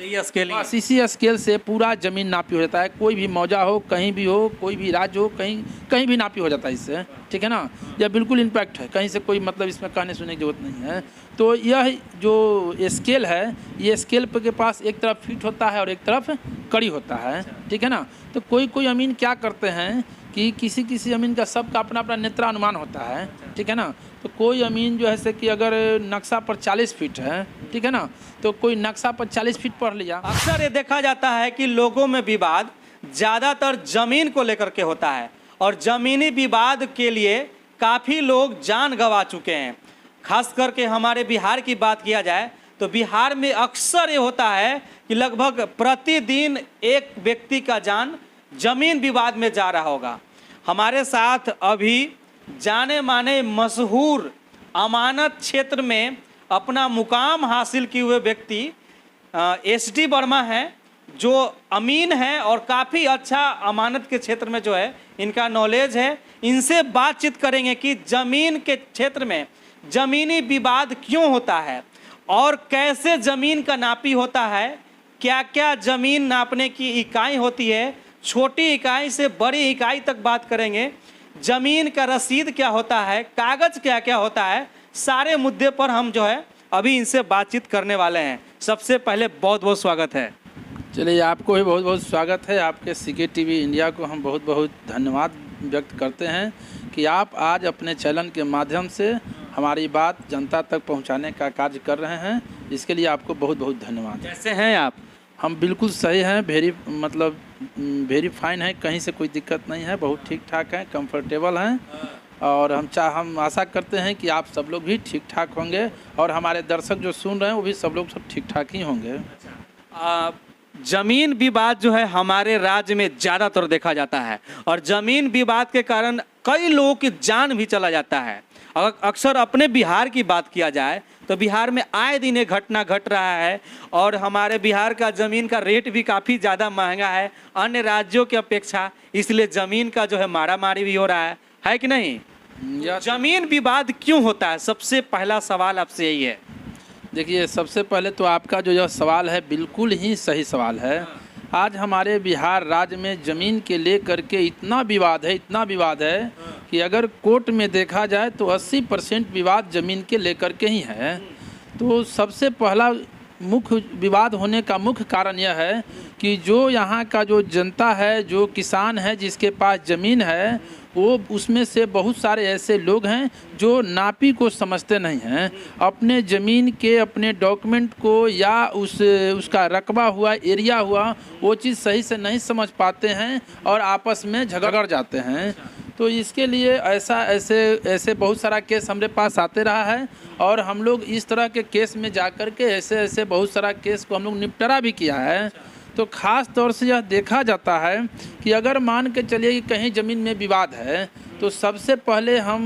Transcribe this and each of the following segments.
यही स्केलिंग बस इसी स्केल से पूरा ज़मीन नापी हो जाता है। कोई भी मौजा हो, कहीं भी हो, कोई भी राज्य हो, कहीं कहीं भी नापी हो जाता है इससे, ठीक है ना। यह बिल्कुल इम्पैक्ट है, कहीं से कोई मतलब इसमें कहने सुनने की जरूरत नहीं है। तो यह जो स्केल है, ये स्केल के पास एक तरफ फीट होता है और एक तरफ कड़ी होता है, ठीक है ना। तो कोई कोई अमीन क्या करते हैं कि किसी किसी अमीन का सबका अपना अपना नेत्रानुमान होता है, ठीक है ना। तो कोई अमीन जो है से कि अगर नक्शा पर 40 फीट है, ठीक है ना, तो कोई नक्शा पर 40 फीट पढ़ लिया। अक्सर ये देखा जाता है कि लोगों में विवाद ज़्यादातर जमीन को लेकर के होता है और ज़मीनी विवाद के लिए काफ़ी लोग जान गंवा चुके हैं। खास करके हमारे बिहार की बात किया जाए तो बिहार में अक्सर ये होता है कि लगभग प्रतिदिन एक व्यक्ति का जान जमीन विवाद में जा रहा होगा। हमारे साथ अभी जाने माने मशहूर अमानत क्षेत्र में अपना मुकाम हासिल किए हुए व्यक्ति SD वर्मा हैं, जो अमीन हैं और काफ़ी अच्छा अमानत के क्षेत्र में जो है इनका नॉलेज है। इनसे बातचीत करेंगे कि ज़मीन के क्षेत्र में ज़मीनी विवाद क्यों होता है और कैसे ज़मीन का नापी होता है, क्या क्या ज़मीन नापने की इकाई होती है, छोटी इकाई से बड़ी इकाई तक बात करेंगे। ज़मीन का रसीद क्या होता है, कागज़ क्या क्या होता है, सारे मुद्दे पर हम जो है अभी इनसे बातचीत करने वाले हैं। सबसे पहले बहुत बहुत स्वागत है। चलिए, आपको भी बहुत बहुत स्वागत है। आपके CK TV इंडिया को हम बहुत बहुत धन्यवाद व्यक्त करते हैं कि आप आज अपने चैनल के माध्यम से हमारी बात जनता तक पहुंचाने का कार्य कर रहे हैं। इसके लिए आपको बहुत बहुत धन्यवाद। कैसे हैं आप? हम बिल्कुल सही हैं, वेरी फाइन है, कहीं से कोई दिक्कत नहीं है, बहुत ठीक ठाक हैं, कंफर्टेबल हैं। और हम आशा करते हैं कि आप सब लोग भी ठीक ठाक होंगे और हमारे दर्शक जो सुन रहे हैं वो भी सब लोग सब ठीक ठाक ही होंगे। जमीन विवाद जो है हमारे राज्य में ज़्यादातर देखा जाता है और जमीन विवाद के कारण कई लोगों की जान भी चला जाता है। अक्सर अपने बिहार की बात किया जाए तो बिहार में आए दिन ये घटना घट रहा है और हमारे बिहार का ज़मीन का रेट भी काफ़ी ज़्यादा महंगा है अन्य राज्यों की अपेक्षा, इसलिए ज़मीन का जो है मारामारी भी हो रहा है कि नहीं? जमीन विवाद क्यों होता है? सबसे पहला सवाल आपसे यही है। देखिए, सबसे पहले तो आपका जो यह सवाल है बिल्कुल ही सही सवाल है। आज हमारे बिहार राज्य में ज़मीन के लेकर के इतना विवाद है कि अगर कोर्ट में देखा जाए तो 80% विवाद ज़मीन के लेकर के ही है। तो सबसे पहला मुख्य विवाद होने का मुख्य कारण यह है कि जो यहाँ का जो जनता है, जो किसान है, जिसके पास ज़मीन है, वो उसमें से बहुत सारे ऐसे लोग हैं जो नापी को समझते नहीं हैं। अपने ज़मीन के अपने डॉक्यूमेंट को या उसका रकबा हुआ, एरिया हुआ, वो चीज़ सही से नहीं समझ पाते हैं और आपस में झगड़ जाते हैं। तो इसके लिए ऐसे बहुत सारा केस हमारे पास आते रहा है और हम लोग इस तरह के केस में जाकर के ऐसे बहुत सारा केस को हम लोग निपटारा भी किया है। तो ख़ास तौर से यह देखा जाता है कि अगर मान के चलिए कि कहीं ज़मीन में विवाद है तो सबसे पहले हम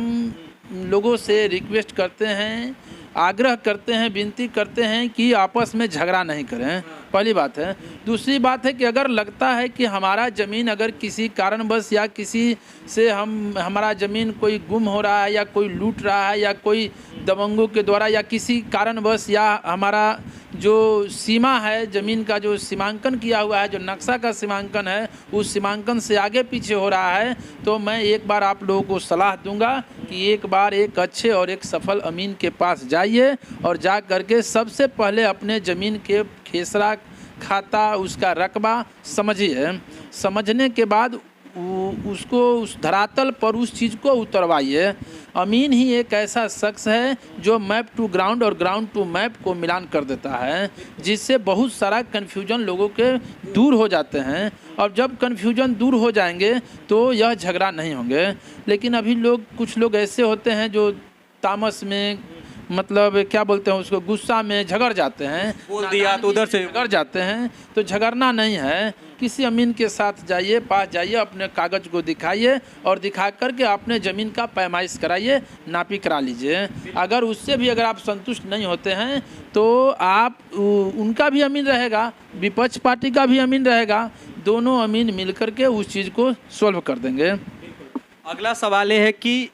लोगों से रिक्वेस्ट करते हैं, आग्रह करते हैं, विनती करते हैं कि आपस में झगड़ा नहीं करें, पहली बात है। दूसरी बात है कि अगर लगता है कि हमारा ज़मीन अगर किसी कारणवश या किसी से हमारा ज़मीन कोई गुम हो रहा है या कोई लूट रहा है या कोई दबंगों के द्वारा या किसी कारणवश या हमारा जो सीमा है, ज़मीन का जो सीमांकन किया हुआ है, जो नक्शा का सीमांकन है, उस सीमांकन से आगे पीछे हो रहा है, तो मैं एक बार आप लोगों को सलाह दूंगा कि एक बार एक अच्छे और एक सफल अमीन के पास जाइए और जा करके सबसे पहले अपने ज़मीन के खेसरा, खाता, उसका रकबा समझिए। समझने के बाद उसको उस धरातल पर उस चीज़ को उतरवाइए। अमीन ही एक ऐसा शख्स है जो मैप टू ग्राउंड और ग्राउंड टू मैप को मिलान कर देता है, जिससे बहुत सारा कन्फ्यूजन लोगों के दूर हो जाते हैं। और जब कन्फ्यूजन दूर हो जाएंगे तो यह झगड़ा नहीं होंगे। लेकिन अभी कुछ लोग ऐसे होते हैं जो तामस में, मतलब क्या बोलते हैं उसको, गुस्सा में झगड़ जाते हैं, बोल दिया तो उधर से झगड़ जाते हैं। तो झगड़ना नहीं है, किसी अमीन के साथ जाइए, पास जाइए, अपने कागज़ को दिखाइए और दिखा करके अपने ज़मीन का पैमाइश कराइए, नापी करा लीजिए। अगर उससे भी अगर आप संतुष्ट नहीं होते हैं तो आप उनका भी अमीन रहेगा, विपक्ष पार्टी का भी अमीन रहेगा, दोनों अमीन मिल करके उस चीज़ को सॉल्व कर देंगे। अगला सवाल ये है कि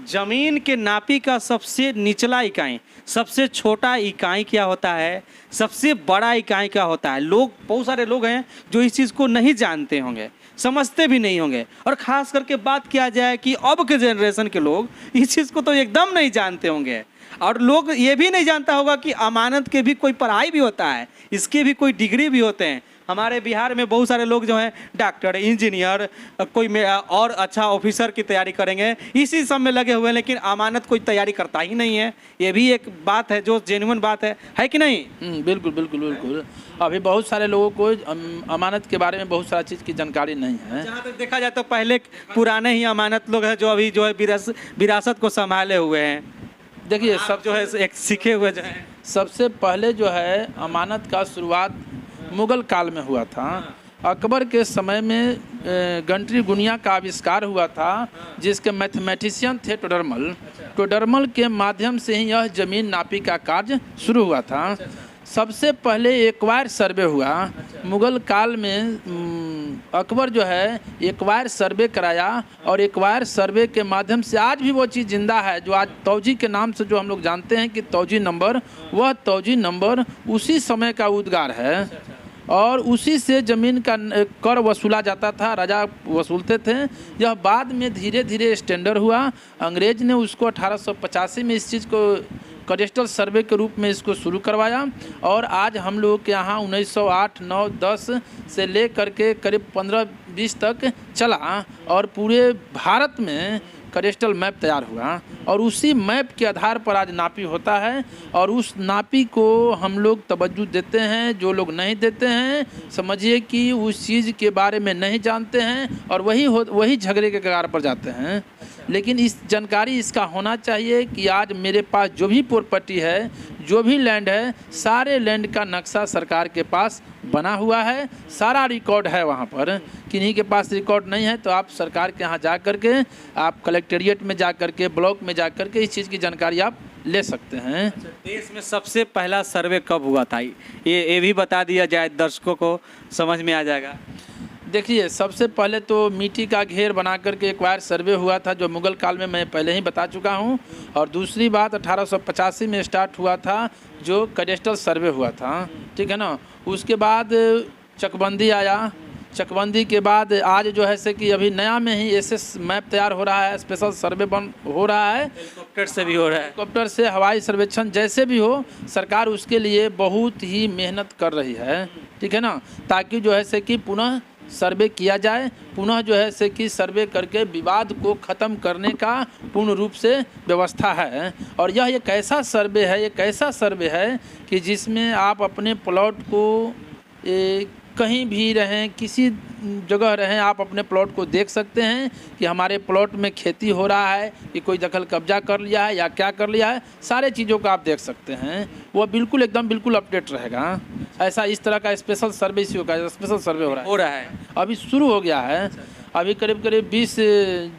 जमीन के नापी का सबसे निचला इकाई, सबसे छोटा इकाई क्या होता है, सबसे बड़ा इकाई क्या होता है? लोग, बहुत सारे लोग हैं जो इस चीज़ को नहीं जानते होंगे, समझते भी नहीं होंगे। और ख़ास करके बात किया जाए कि अब के जनरेशन के लोग इस चीज़ को तो एकदम नहीं जानते होंगे। और लोग ये भी नहीं जानता होगा कि अमानत के भी कोई पढ़ाई भी होता है, इसके भी कोई डिग्री भी होते हैं। हमारे बिहार में बहुत सारे लोग जो हैं डॉक्टर, इंजीनियर, कोई और अच्छा ऑफिसर की तैयारी करेंगे, इसी सब में लगे हुए हैं, लेकिन अमानत कोई तैयारी करता ही नहीं है। ये भी एक बात है जो जेन्युइन बात है कि नहीं? बिल्कुल बिल्कुल बिल्कुल। अभी बहुत सारे लोगों को अमानत के बारे में बहुत सारी चीज़ की जानकारी नहीं है। जहाँ तक देखा जाए तो पहले पुराने ही अमानत लोग हैं जो अभी जो है विरासत को संभाले हुए हैं। देखिए, सब जो है एक सीखे हुए जो है। सबसे पहले जो है अमानत का शुरुआत मुग़ल काल में हुआ था। अकबर के समय में गंटरी गुनिया का आविष्कार हुआ था, जिसके मैथमेटिशियन थे टोडरमल। टोडरमल के माध्यम से ही यह ज़मीन नापी का कार्य शुरू हुआ था। सबसे पहले एक्वायर सर्वे हुआ मुग़ल काल में। अकबर जो है एक्वायर सर्वे कराया, और एक्वायर सर्वे के माध्यम से आज भी वो चीज़ जिंदा है जो आज तौजी के नाम से जो हम लोग जानते हैं कि तौजी नंबर, वह तौजी नंबर उसी समय का उद्गार है। और उसी से ज़मीन का कर वसूला जाता था, राजा वसूलते थे। यह बाद में धीरे धीरे स्टैंडर्ड हुआ। अंग्रेज़ ने उसको 1885 में इस चीज़ को कैडेस्ट्रल सर्वे के रूप में इसको शुरू करवाया, और आज हम लोग के यहाँ 1908, 9, 10 से ले करके करीब 15-20 तक चला, और पूरे भारत में कैडेस्ट्रल मैप तैयार हुआ। और उसी मैप के आधार पर आज नापी होता है, और उस नापी को हम लोग तवज्जो देते हैं। जो लोग नहीं देते हैं, समझिए कि उस चीज़ के बारे में नहीं जानते हैं, और वही झगड़े के कगार पर जाते हैं। लेकिन इस जानकारी इसका होना चाहिए कि आज मेरे पास जो भी प्रॉपर्टी है, जो भी लैंड है, सारे लैंड का नक्शा सरकार के पास बना हुआ है, सारा रिकॉर्ड है वहाँ पर। किन्हीं के पास रिकॉर्ड नहीं है तो आप सरकार के यहाँ जा कर के, आप कलेक्टेरिएट में जा कर के, ब्लॉक में जा कर के इस चीज़ की जानकारी आप ले सकते हैं। देश में सबसे पहला सर्वे कब हुआ था, ये भी बता दिया जाए, दर्शकों को समझ में आ जाएगा। देखिए, सबसे पहले तो मिट्टी का घेर बना करके एक्वायर सर्वे हुआ था, जो मुग़ल काल में मैं पहले ही बता चुका हूं। और दूसरी बात 1885 में स्टार्ट हुआ था, जो कैडेस्ट्रल सर्वे हुआ था, ठीक है ना। उसके बाद चकबंदी आया। चकबंदी के बाद आज जो है से कि अभी नया में ही एसएस मैप तैयार हो रहा है, स्पेशल सर्वे हो रहा है, हेलीकॉप्टर से भी हो रहा है, हेलीकॉप्टर से, हवाई सर्वेक्षण, जैसे भी हो, सरकार उसके लिए बहुत ही मेहनत कर रही है, ठीक है ना, ताकि जो है से कि पुनः सर्वे किया जाए, पुनः जो है से कि सर्वे करके विवाद को ख़त्म करने का पूर्ण रूप से व्यवस्था है। और यह एक ऐसा सर्वे है, एक ऐसा सर्वे है कि जिसमें आप अपने प्लॉट को कहीं भी रहें, किसी जगह रहें, आप अपने प्लॉट को देख सकते हैं कि हमारे प्लॉट में खेती हो रहा है कि कोई दखल कब्जा कर लिया है या क्या कर लिया है, सारे चीज़ों को आप देख सकते हैं। वो बिल्कुल एकदम बिल्कुल अपडेट रहेगा। ऐसा इस तरह का स्पेशल सर्वे इसी का स्पेशल सर्वे हो रहा है, अभी शुरू हो गया है। अभी करीब करीब 20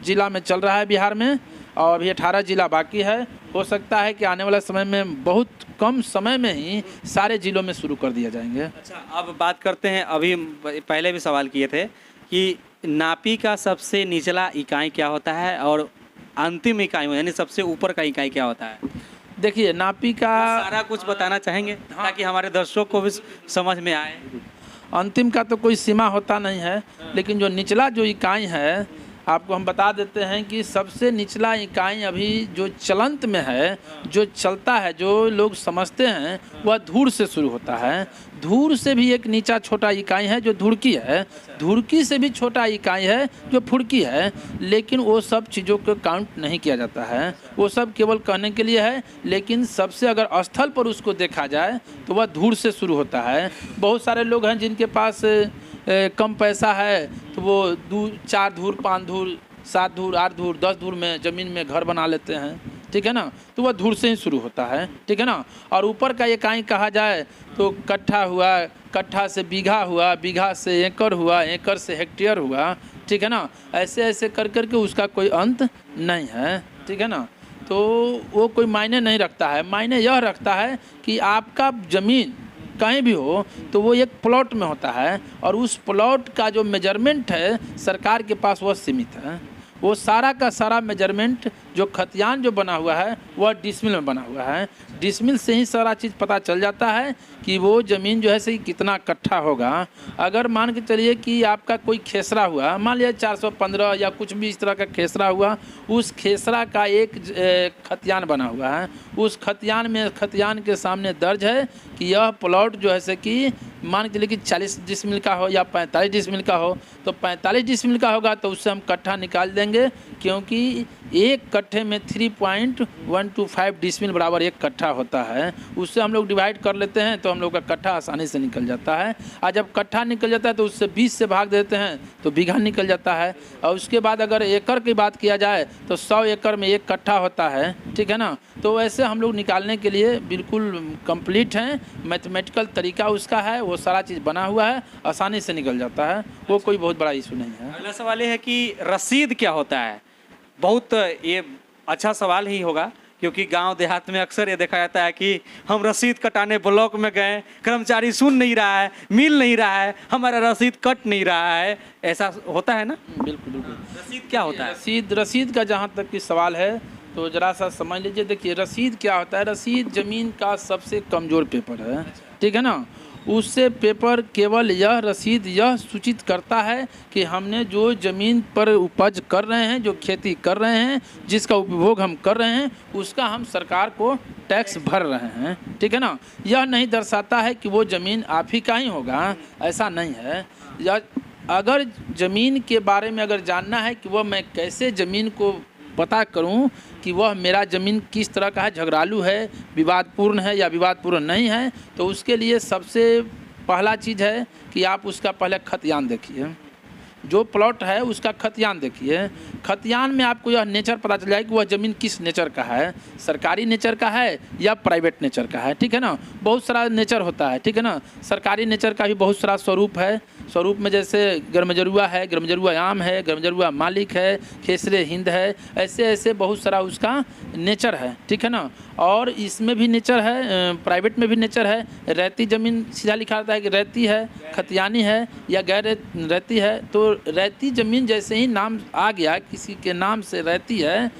जिला में चल रहा है बिहार में, और अभी 18 जिला बाकी है। हो सकता है कि आने वाले समय में बहुत कम समय में ही सारे जिलों में शुरू कर दिया जाएंगे। अच्छा, अब बात करते हैं, अभी पहले भी सवाल किए थे कि नापी का सबसे निचला इकाई क्या होता है और अंतिम इकाई यानी सबसे ऊपर का इकाई क्या होता है? देखिए, नापी का सारा कुछ बताना चाहेंगे ताकि हमारे दर्शकों को भी समझ में आए। अंतिम का तो कोई सीमा होता नहीं है, लेकिन जो निचला जो इकाई है आपको हम बता देते हैं कि सबसे निचला इकाई अभी जो चलंत में है, जो चलता है, जो लोग समझते हैं, वह धूर से शुरू होता है। धूर से भी एक नीचा छोटा इकाई है जो धुड़की है, धुड़की से भी छोटा इकाई है जो फुड़की है, लेकिन वो सब चीज़ों को काउंट नहीं किया जाता है, वो सब केवल कहने के लिए है। लेकिन सबसे अगर स्थल पर उसको देखा जाए तो वह धूर से शुरू होता है। बहुत सारे लोग हैं जिनके पास कम पैसा है तो वो 4 धूर, 5 धूर, 7 धूर, 8 धूर, 10 धूर में ज़मीन में घर बना लेते हैं, ठीक है ना। तो वह धूर से ही शुरू होता है, ठीक है ना। और ऊपर का इकाई कहा जाए तो कट्ठा हुआ, कट्ठा से बीघा हुआ, बीघा से एकड़ हुआ, एकड़ से हेक्टेयर हुआ, ठीक है ना। ऐसे ऐसे कर कर के उसका कोई अंत नहीं है, ठीक है ना। तो वो कोई मायने नहीं रखता है। मायने यह रखता है कि आपका ज़मीन कहीं भी हो तो वो एक प्लॉट में होता है, और उस प्लॉट का जो मेजरमेंट है सरकार के पास वह सीमित है। वो सारा का सारा मेजरमेंट जो खतियान जो बना हुआ है वह डिसमिल में बना हुआ है। डिसमिल से ही सारा चीज़ पता चल जाता है कि वो ज़मीन जो है सही कितना कट्ठा होगा। अगर मान के चलिए कि आपका कोई खेसरा हुआ, मान लिया 415 या कुछ भी इस तरह का खेसरा हुआ, उस खेसरा का एक खतियान बना हुआ है। उस खतियान में खतियान के सामने दर्ज है कि यह प्लॉट जो है से कि मान के चलिए कि 40 डिसमिल का हो या 45 डिसमिल का हो, तो 45 डिसमिल का होगा तो उससे हम कट्ठा निकाल देंगे, क्योंकि एक कट्ठे में 3.125 डिसमिल बराबर एक कट्ठा होता है। उससे हम लोग डिवाइड कर लेते हैं तो हम लोग का कट्ठा आसानी से निकल जाता है। और जब कट्ठा निकल जाता है तो उससे 20 से भाग देते हैं तो बीघा निकल जाता है। और उसके बाद अगर एकड़ की बात किया जाए तो 100 एकड़ में एक कट्ठा होता है, ठीक है ना। तो वैसे हम लोग निकालने के लिए बिल्कुल कंप्लीट हैं, मैथमेटिकल तरीका उसका है, वो सारा चीज़ बना हुआ है, आसानी से निकल जाता है, वो कोई बहुत बड़ा इशू नहीं है। अगला सवाल ये है कि रसीद क्या होता है। बहुत ये अच्छा सवाल ही होगा, क्योंकि गांव देहात में अक्सर ये देखा जाता है कि हम रसीद कटाने ब्लॉक में गए, कर्मचारी सुन नहीं रहा है, मिल नहीं रहा है, हमारा रसीद कट नहीं रहा है, ऐसा होता है ना। बिल्कुल बिल्कुल। रसीद क्या होता है? रसीद का जहाँ तक की सवाल है तो ज़रा सा समझ लीजिए। देखिए रसीद क्या होता है। रसीद ज़मीन का सबसे कमज़ोर पेपर है, ठीक है ना। उससे पेपर केवल यह रसीद यह सूचित करता है कि हमने जो ज़मीन पर उपज कर रहे हैं, जो खेती कर रहे हैं, जिसका उपभोग हम कर रहे हैं, उसका हम सरकार को टैक्स भर रहे हैं, ठीक है ना। यह नहीं दर्शाता है कि वो ज़मीन आप ही का ही होगा, ऐसा नहीं है। या अगर ज़मीन के बारे में अगर जानना है कि वह मैं कैसे ज़मीन को पता करूं कि वह मेरा ज़मीन किस तरह का है, झगड़ालू है, विवादपूर्ण है या विवादपूर्ण नहीं है, तो उसके लिए सबसे पहला चीज़ है कि आप उसका पहले खतियान देखिए। जो प्लॉट है उसका खतियान देखिए। खतियान में आपको यह नेचर पता चल जाए कि वह ज़मीन किस नेचर का है, सरकारी नेचर का है या प्राइवेट नेचर का है, ठीक है ना। बहुत सारा नेचर होता है, ठीक है ना। सरकारी नेचर का भी बहुत सारा स्वरूप है। स्वरूप में जैसे गर्मजरुआ है, गर्मजरुआ आम है, गर्मजरुआ मालिक है, खेसरे हिंद है, ऐसे ऐसे बहुत सारा उसका नेचर है, ठीक है ना। और इसमें भी नेचर है, प्राइवेट में भी नेचर है। रहती ज़मीन सीधा लिखा रहता है कि रहती है, खतियानी है या गैर रहती है। तो रहती ज़मीन जैसे ही नाम आ गया, किसी के नाम से रहती है,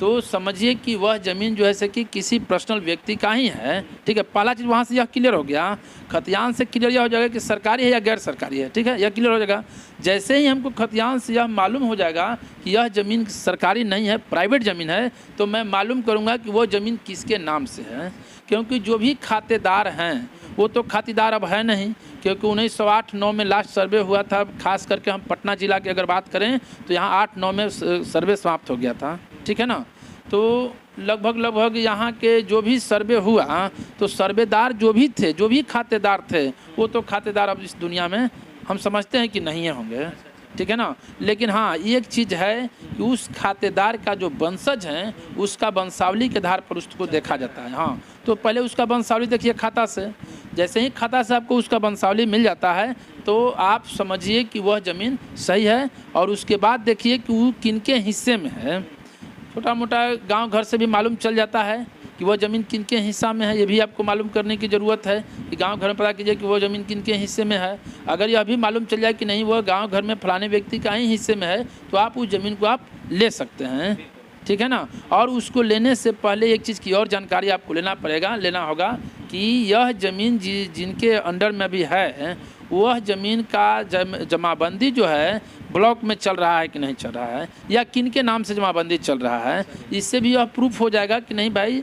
तो समझिए कि वह ज़मीन जो है से कि किसी पर्सनल व्यक्ति का ही है, ठीक है। पहला चीज़ वहाँ से यह क्लियर हो गया। खतियान से क्लियर यह हो जाएगा कि सरकारी है या गैर सरकारी है, ठीक है, यह क्लियर हो जाएगा। जैसे ही हमको खतियान से यह मालूम हो जाएगा कि यह ज़मीन सरकारी नहीं है, प्राइवेट ज़मीन है, तो मैं मालूम करूँगा कि वो ज़मीन किसके नाम से है। क्योंकि जो भी खातेदार हैं वो तो खातेदार अब है नहीं, क्योंकि 1908-9 में लास्ट सर्वे हुआ था। खास करके हम पटना ज़िला की अगर बात करें तो यहाँ 8-9 में सर्वे समाप्त हो गया था, ठीक है ना। तो लगभग यहाँ के जो भी सर्वे हुआ तो सर्वेदार जो भी थे, जो भी खातेदार थे, वो तो खातेदार अब इस दुनिया में हम समझते हैं कि नहीं होंगे, ठीक है ना। लेकिन हाँ, एक चीज़ है कि उस खातेदार का जो वंशज है उसका वंशावली के आधार पर उसको देखा जाता है। हाँ, तो पहले उसका वंशावली देखिए खाता से। जैसे ही खाता से आपको उसका वंशावली मिल जाता है तो आप समझिए कि वह ज़मीन सही है। और उसके बाद देखिए कि वो किनके हिस्से में है। छोटा मोटा गांव घर से भी मालूम चल जाता है कि वह ज़मीन किनके हिस्सा में है। ये भी आपको मालूम करने की ज़रूरत है कि गांव घर में पता कीजिए कि वो ज़मीन किनके हिस्से में है। अगर यह भी मालूम चल जाए कि नहीं वह गांव घर में फलाने व्यक्ति का ही हिस्से में है, तो आप उस ज़मीन को आप ले सकते हैं, ठीक है ना। और उसको लेने से पहले एक चीज़ की और जानकारी आपको लेना होगा कि यह ज़मीन जिनके अंडर में भी है, वह ज़मीन का जमाबंदी जो है ब्लॉक में चल रहा है कि नहीं चल रहा है, या किन के नाम से जमाबंदी चल रहा है। इससे भी यह प्रूफ हो जाएगा कि नहीं भाई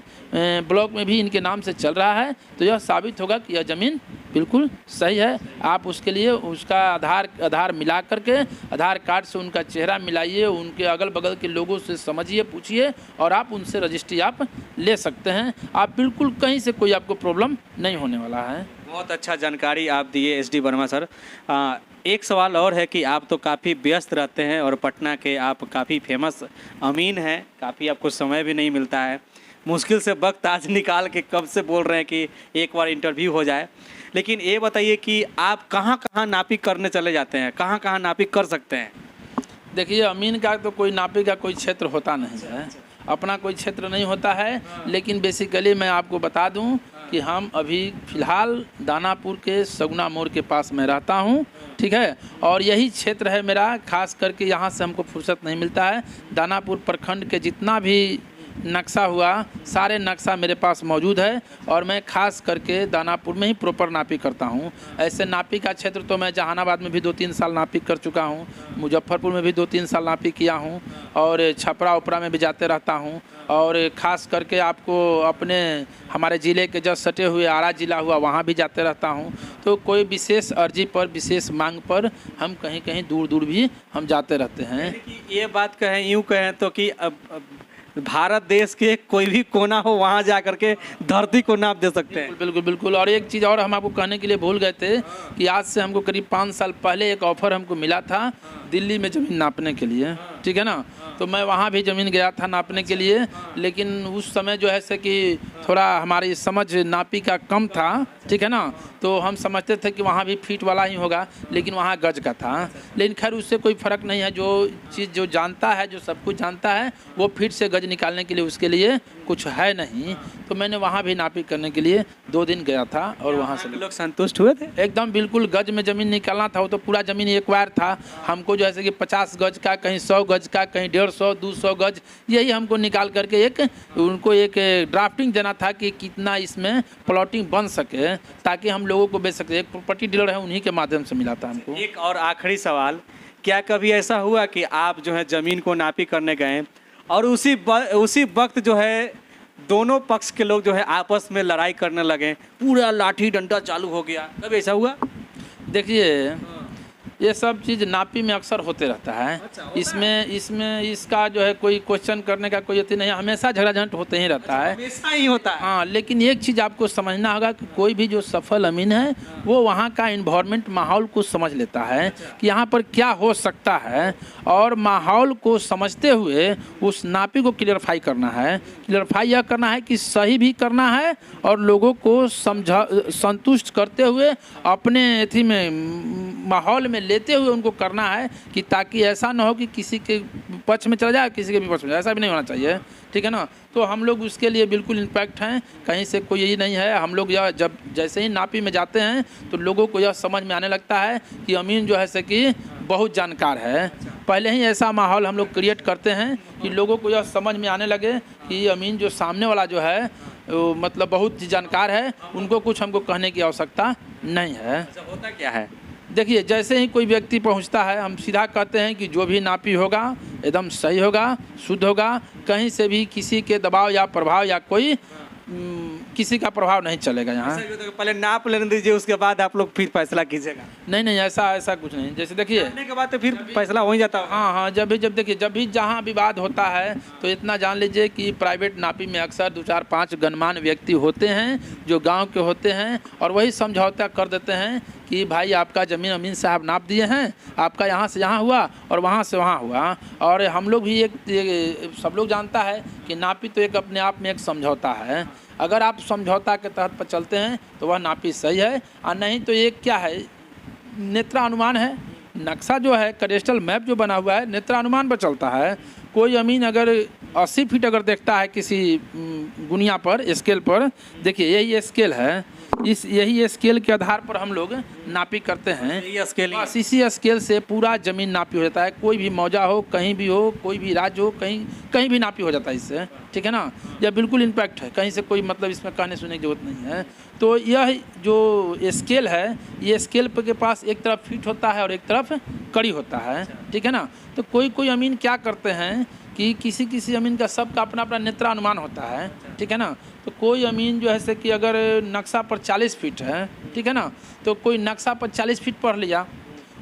ब्लॉक में भी इनके नाम से चल रहा है, तो यह साबित होगा कि यह ज़मीन बिल्कुल सही है। आप उसके लिए उसका आधार मिला करके, आधार कार्ड से उनका चेहरा मिलाइए, उनके अगल बगल के लोगों से समझिए, पूछिए, और आप उनसे रजिस्ट्री आप ले सकते हैं। आप बिल्कुल कहीं से कोई आपको प्रॉब्लम नहीं होने वाला है। बहुत अच्छा जानकारी आप दिए SD वर्मा सर। एक सवाल और है कि आप तो काफ़ी व्यस्त रहते हैं और पटना के आप काफ़ी फेमस अमीन हैं, काफ़ी आपको समय भी नहीं मिलता है। मुश्किल से वक्त आज निकाल के कब से बोल रहे हैं कि एक बार इंटरव्यू हो जाए। लेकिन ये बताइए कि आप कहाँ कहाँ नापी करने चले जाते हैं, कहाँ कहाँ नापी कर सकते हैं? देखिए, अमीन का तो कोई नापी का कोई क्षेत्र होता नहीं है, अपना कोई क्षेत्र नहीं होता है। लेकिन बेसिकली मैं आपको बता दूं कि हम अभी फ़िलहाल दानापुर के सगुना मोड़ के पास में रहता हूँ, ठीक है। और यही क्षेत्र है मेरा, खास करके यहाँ से हमको फुर्सत नहीं मिलता है। दानापुर प्रखंड के जितना भी नक्शा हुआ, सारे नक्शा मेरे पास मौजूद है और मैं खास करके दानापुर में ही प्रॉपर नापी करता हूँ। ऐसे नापी का क्षेत्र तो मैं जहानाबाद में भी 2-3 साल नापी कर चुका हूँ, मुजफ्फरपुर में भी 2-3 साल नापी किया हूँ और छपरा उपरा में भी जाते रहता हूँ। और ख़ास करके आपको अपने हमारे ज़िले के जस्ट सटे हुए आरा ज़िला हुआ, वहाँ भी जाते रहता हूँ। तो कोई विशेष अर्जी पर, विशेष मांग पर हम कहीं कहीं दूर दूर भी हम जाते रहते हैं। ये बात कहें, यूँ कहें तो कि अब भारत देश के कोई भी कोना हो वहाँ जा करके धरती को नाप दे सकते हैं। बिल्कुल बिल्कुल। और एक चीज़ और हम आपको कहने के लिए भूल गए थे कि आज से हमको करीब 5 साल पहले एक ऑफ़र हमको मिला था दिल्ली में ज़मीन नापने के लिए, ठीक है ना। तो मैं वहाँ भी ज़मीन गया था नापने के लिए, लेकिन उस समय जो है से कि थोड़ा हमारी समझ नापी का कम था, ठीक है ना। तो हम समझते थे कि वहाँ भी फीट वाला ही होगा, लेकिन वहाँ गज का था। लेकिन खैर उससे कोई फ़र्क नहीं है, जो चीज़ जो जानता है, जो सब कुछ जानता है, वो फीट से गज निकालने के लिए उसके लिए कुछ है नहीं। तो मैंने वहाँ भी नापी करने के लिए 2 दिन गया था और वहाँ से लोग संतुष्ट हुए थे एकदम बिल्कुल। गज में ज़मीन निकालना था, वो तो पूरा ज़मीन एक वायर था। हमको जो है कि 50 गज का, कहीं 100 गज का, कहीं 150, 200 गज, यही हमको निकाल करके उनको एक ड्राफ्टिंग देना था कि कितना इसमें प्लॉटिंग बन सके, ताकि हम लोगों को बेच सके। एक प्रॉपर्टी डीलर है, उन्हीं के माध्यम से मिला था हमको। एक और आखिरी सवाल, क्या कभी ऐसा हुआ कि आप जो है ज़मीन को नापी करने गए और उसी वक्त जो है दोनों पक्ष के लोग जो है आपस में लड़ाई करने लगे, पूरा लाठी डंडा चालू हो गया, कभी ऐसा हुआ? देखिए, ये सब चीज़ नापी में अक्सर होते रहता है। इसमें इसका जो है कोई क्वेश्चन करने का कोई अति नहीं है, हमेशा झगड़ाझंट होते ही रहता है, हमेशा ही होता है। हाँ, लेकिन एक चीज़ आपको समझना होगा कि कोई भी जो सफल अमीन है वो वहाँ का इन्वायरमेंट, माहौल को समझ लेता है कि यहाँ पर क्या हो सकता है, और माहौल को समझते हुए उस नापी को क्लियरफाई करना है। क्लियरफाई यह करना है कि सही भी करना है और लोगों को संतुष्ट करते हुए अपने अथी में माहौल में लेते हुए उनको करना है, कि ताकि ऐसा ना हो कि किसी के पक्ष में चला जाए, किसी के विपक्ष में जाए, ऐसा भी नहीं होना चाहिए, ठीक है ना। तो हम लोग उसके लिए बिल्कुल इम्पैक्ट हैं, कहीं से कोई यही नहीं है। हम लोग यह जब जैसे ही नापी में जाते हैं तो लोगों को यह समझ में आने लगता है कि अमीन जो है से कि बहुत जानकार है। पहले ही ऐसा माहौल हम लोग क्रिएट करते हैं कि लोगों को यह समझ में आने लगे कि अमीन जो सामने वाला जो है मतलब बहुत जानकार है, उनको कुछ हमको कहने की आवश्यकता नहीं है। होता क्या है, देखिए, जैसे ही कोई व्यक्ति पहुंचता है, हम सीधा कहते हैं कि जो भी नापी होगा एकदम सही होगा, शुद्ध होगा, कहीं से भी किसी के दबाव या प्रभाव या कोई किसी का प्रभाव नहीं चलेगा यहाँ। पहले नाप लेने दीजिए, उसके बाद आप लोग फिर फैसला कीजिएगा। नहीं, ऐसा कुछ नहीं। जैसे देखिए, नापने के बाद तो फिर फैसला हो ही जाता है। हाँ, जब भी जहाँ विवाद होता है तो इतना जान लीजिए कि प्राइवेट नापी में अक्सर 2, 4, 5 गणमान्य व्यक्ति होते हैं जो गाँव के होते हैं, और वही समझौता कर देते हैं कि भाई आपका ज़मीन अमीन साहब नाप दिए हैं, आपका यहाँ से यहाँ हुआ और वहाँ से वहाँ हुआ। और हम लोग भी एक सब लोग जानता है कि नापी तो एक अपने आप में एक समझौता है। अगर आप समझौता के तहत पर चलते हैं तो वह नापी सही है, और नहीं तो एक क्या है, नेत्रानुमान है। नक्शा जो है, कैडेस्ट्रल मैप जो बना हुआ है, नेत्रानुमान पर चलता है। कोई अमीन अगर 80 फीट अगर देखता है किसी गुनिया पर, स्केल पर, देखिए यही स्केल है, यही स्केल के आधार पर हम लोग नापी करते हैं। बस इसी स्केल से पूरा ज़मीन नापी हो जाता है। कोई भी मौजा हो, कहीं भी हो, कोई भी राज्य हो, कहीं भी नापी हो जाता है इससे, ठीक है ना। यह बिल्कुल इम्पैक्ट है, कहीं से कोई मतलब इसमें कहने सुनने की जरूरत नहीं है। तो यह जो स्केल है, ये स्केल के पास एक तरफ फीट होता है और एक तरफ कड़ी होता है, ठीक है ना। तो कोई अमीन क्या करते हैं कि किसी अमीन का सबका अपना अपना नेत्रानुमान होता है, ठीक है ना। तो कोई अमीन जो है से कि अगर नक्शा पर 40 फीट है, ठीक है ना, तो कोई नक्शा पर 40 फीट पढ़ लिया।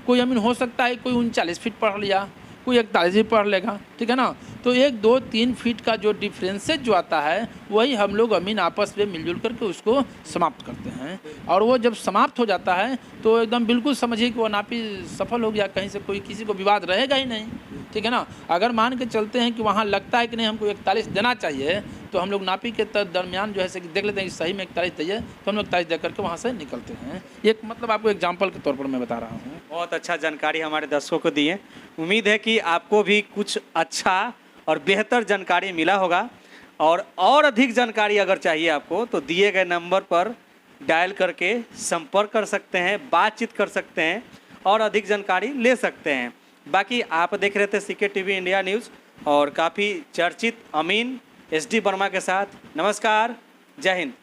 कोई अमीन हो सकता है कोई 39 फीट पढ़ लिया, कोई 41 भी पढ़ लेगा, ठीक है ना। तो 1, 2, 3 फीट का जो डिफरेंसेस जो आता है, वही हम लोग अमीन आपस में मिलजुल करके उसको समाप्त करते हैं। और वो जब समाप्त हो जाता है तो एकदम बिल्कुल समझिए कि वो नापी सफल हो गया, कहीं से कोई किसी को विवाद रहेगा ही नहीं, ठीक है ना। अगर मान के चलते हैं कि वहाँ लगता है कि नहीं हमको 41 देना चाहिए, तो हम लोग नापी के दरमियान जो है कि देख लेते हैं कि सही में 41 चाहिए, तो हम लोग 41 दे करके वहाँ से निकलते हैं। एक मतलब आपको एग्जाम्पल के तौर पर मैं बता रहा हूँ। बहुत अच्छा जानकारी हमारे दर्शकों को दी है। उम्मीद है कि आपको भी कुछ अच्छा और बेहतर जानकारी मिला होगा। और अधिक जानकारी अगर चाहिए आपको तो दिए गए नंबर पर डायल करके संपर्क कर सकते हैं, बातचीत कर सकते हैं और अधिक जानकारी ले सकते हैं। बाकी आप देख रहे थे सीके टीवी इंडिया न्यूज़ और काफ़ी चर्चित अमीन SD वर्मा के साथ। नमस्कार, जय हिंद।